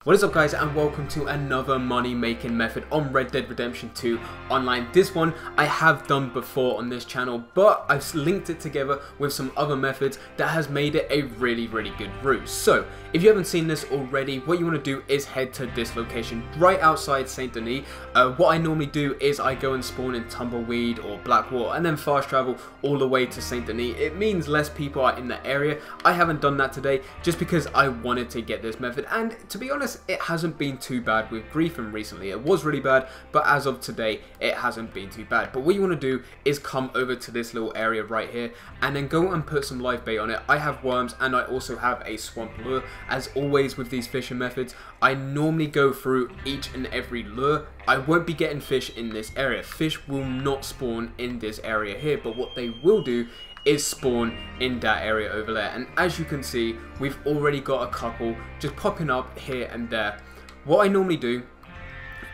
What is up guys, and welcome to another money making method on Red Dead Redemption 2 Online. This one I have done before on this channel, but I've linked it together with some other methods that has made it a really good route. So if you haven't seen this already, what you want to do is head to this location right outside Saint Denis. What I normally do is I go and spawn in Tumbleweed or Blackwater and then fast travel all the way to Saint Denis. It means less people are in the area. I haven't done that today just because I wanted to get this method, and to be honest, it hasn't been too bad with griefing recently. It was really bad, but as of today it hasn't been too bad. But what you want to do is come over to this little area right here and then go and put some live bait on it. I have worms and I also have a swamp lure. As always with these fishing methods, I normally go through each and every lure. I won't be getting fish in this area. Fish will not spawn in this area here, but what they will do is spawn in that area over there. And as you can see, we've already got a couple just popping up here and there. What I normally do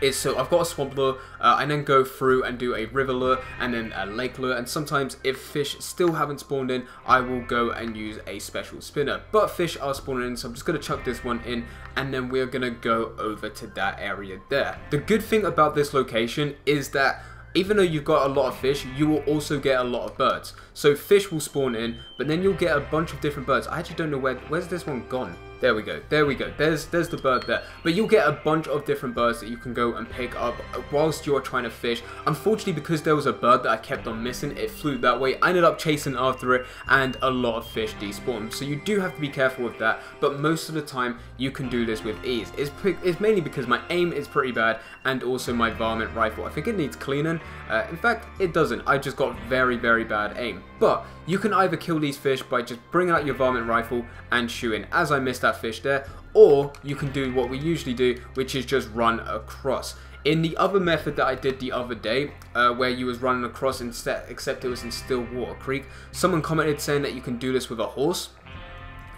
is, so I've got a swamp lure, I then go through and do a river lure and then a lake lure, and sometimes if fish still haven't spawned in, I will go and use a special spinner. But fish are spawning in, so I'm just going to chuck this one in and then we're going to go over to that area there. The good thing about this location is that even though you've got a lot of fish, you will also get a lot of birds. So fish will spawn in, but then you'll get a bunch of different birds. I actually don't know where's this one gone. There we go, there we go, there's the bird there. But you'll get a bunch of different birds that you can go and pick up whilst you're trying to fish. Unfortunately, because there was a bird that I kept on missing, it flew that way. I ended up chasing after it and a lot of fish despawned. So you do have to be careful with that, but most of the time you can do this with ease. It's mainly because my aim is pretty bad and also my varmint rifle, I think it needs cleaning. In fact, it doesn't. I just got very bad aim. But you can either kill these fish by just bringing out your varmint rifle and shooting, as I missed that fish there, or you can do what we usually do, which is just run across. In the other method that I did the other day, where you was running across instead, except it was in Stillwater Creek, someone commented saying that you can do this with a horse.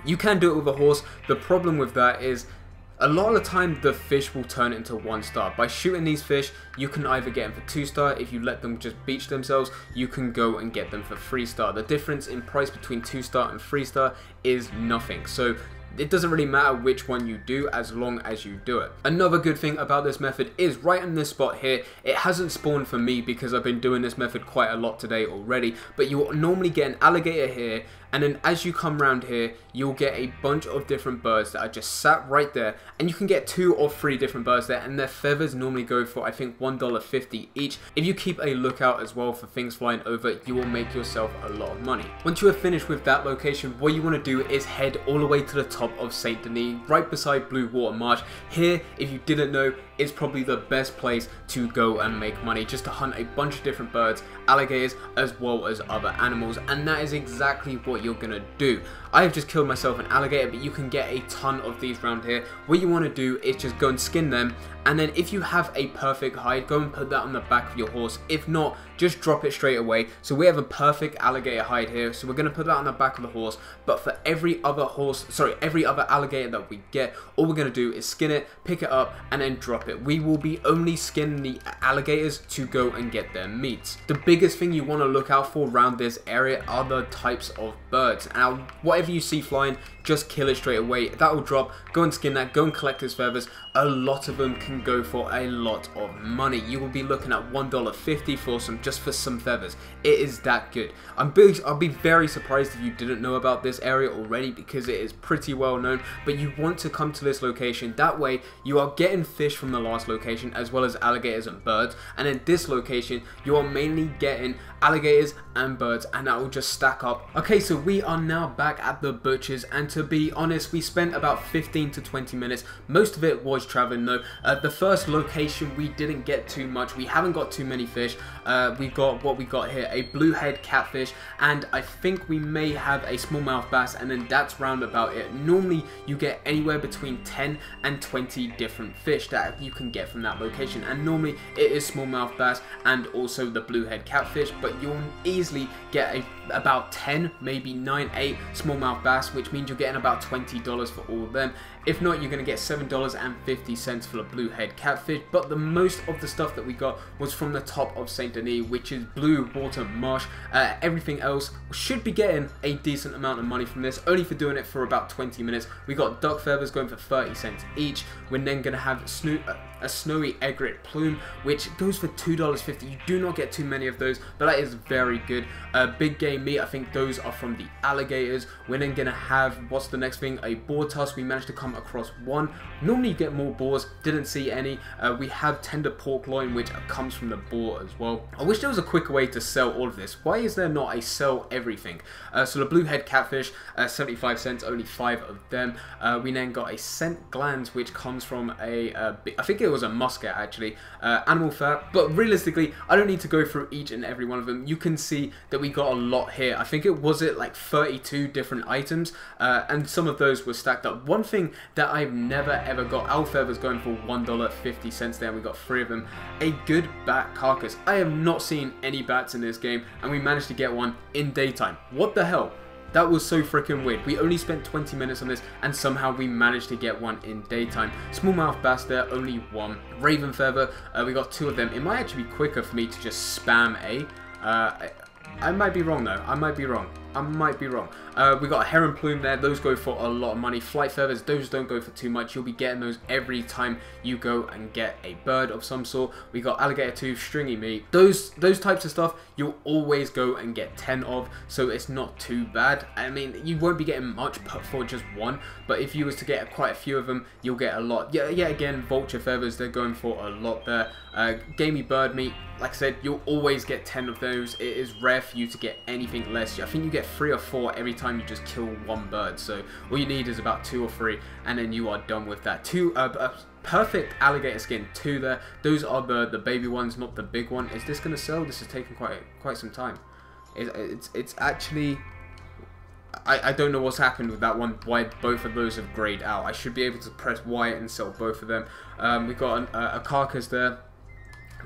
You can do it with a horse. The problem with that is a lot of the time the fish will turn into 1 star. By shooting these fish, you can either get them for 2 star. If you let them just beach themselves, you can go and get them for 3 star. The difference in price between 2 star and 3 star is nothing. So it doesn't really matter which one you do as long as you do it. Another good thing about this method is right in this spot here, it hasn't spawned for me because I've been doing this method quite a lot today already, but you will normally get an alligator here, and then as you come around here, you'll get a bunch of different birds that are just sat right there, and you can get 2 or 3 different birds there, and their feathers normally go for I think $1.50 each. If you keep a lookout as well for things flying over, you will make yourself a lot of money. Once you are finished with that location, what you want to do is head all the way to the top of Saint Denis, right beside Blue Water Marsh. Here, if you didn't know, is probably the best place to go and make money, just to hunt a bunch of different birds, alligators, as well as other animals, and that is exactly what you're gonna do. I have just killed myself an alligator, but you can get a ton of these around here. What you want to do is just go and skin them, and then if you have a perfect hide, go and put that on the back of your horse. If not, just drop it straight away. So we have a perfect alligator hide here, so we're going to put that on the back of the horse. But for every other alligator that we get, all we're going to do is skin it, pick it up, and then drop it. We will be only skinning the alligators to go and get their meats. The biggest thing you want to look out for around this area are the types of birds. Now, whatever you see flying, just kill it straight away. That will drop. Go and skin that, go and collect his feathers. A lot of them can go for a lot of money. You will be looking at $1.50 for some feathers. It is that good. I'll be very surprised if you didn't know about this area already, because it is pretty well known. But you want to come to this location. That way you are getting fish from the last location as well as alligators and birds, and in this location you are mainly getting alligators and birds, and that will just stack up. Okay, so we are now back at the Birches, and to be honest, we spent about 15 to 20 minutes. Most of it was traveling though. The first location we didn't get too much. We haven't got too many fish. We got what we got here, a bluehead catfish, and I think we may have a smallmouth bass, and then that's round about it. Normally you get anywhere between 10 and 20 different fish that you can get from that location, and normally it is smallmouth bass and also the bluehead catfish, but you'll easily get about 10, maybe 9, 8 smallmouth smallmouth bass, which means you're getting about $20 for all of them. If not, you're going to get $7.50 for the bluehead catfish, but the most of the stuff that we got was from the top of St. Denis, which is blue water marsh. Everything else should be getting a decent amount of money from this, only for doing it for about 20 minutes. We got duck feathers going for 30 cents each. We're then going to have a snowy egret plume, which goes for $2.50. You do not get too many of those, but that is very good. Big game meat, I think those are from the alligators. We're then going to have, what's the next thing, a boar tusk. We managed to come across one. Normally you get more boars, didn't see any. We have tender pork loin, which comes from the boar as well. I wish there was a quicker way to sell all of this. Why is there not a sell everything? So the bluehead catfish, 75 cents, only 5 of them. We then got a scent glands, which comes from I think it was a muscat actually, animal fat. But realistically, I don't need to go through each and every one of them. You can see that we got a lot here. I think it was like 32 different items, and some of those were stacked up. One thing that I've never ever got, owl feathers going for $1.50 there. We got 3 of them. A good bat carcass. I have not seen any bats in this game, and we managed to get one in daytime. What the hell? That was so freaking weird. We only spent 20 minutes on this, and somehow we managed to get one in daytime. Smallmouth bass there, only 1. Raven feather, we got 2 of them. It might actually be quicker for me to just spam A. I might be wrong though. I might be wrong. We got a heron plume there. Those go for a lot of money. Flight feathers, those don't go for too much. You'll be getting those every time you go and get a bird of some sort. We got alligator tooth, stringy meat. Those types of stuff you'll always go and get 10 of, so it's not too bad. I mean, you won't be getting much for just one, but if you was to get quite a few of them, you'll get a lot. Yeah, again, vulture feathers, they're going for a lot there. Gamey bird meat, like I said, you'll always get 10 of those. It is rare for you to get anything less. I think you get 3 or 4 every time you just kill one bird, so all you need is about 2 or 3, and then you are done with that. Perfect alligator skin, 2 there. Those are the baby ones, not the big one. Is this going to sell? This is taking quite some time. It's actually, I don't know what's happened with that one, why both of those have grayed out. I should be able to press Y and sell both of them. We've got a carcass there,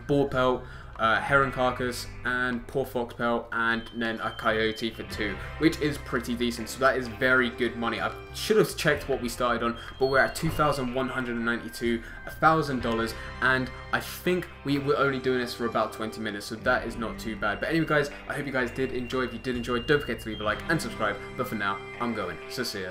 boar pelt, heron carcass, and poor fox pelt, and then a coyote for 2, which is pretty decent. So that is very good money. I should have checked what we started on, but we're at $2,192, $1,000, and I think we were only doing this for about 20 minutes, so that is not too bad. But anyway guys, I hope you guys did enjoy. If you did enjoy, don't forget to leave a like and subscribe, but for now, I'm going, so see ya.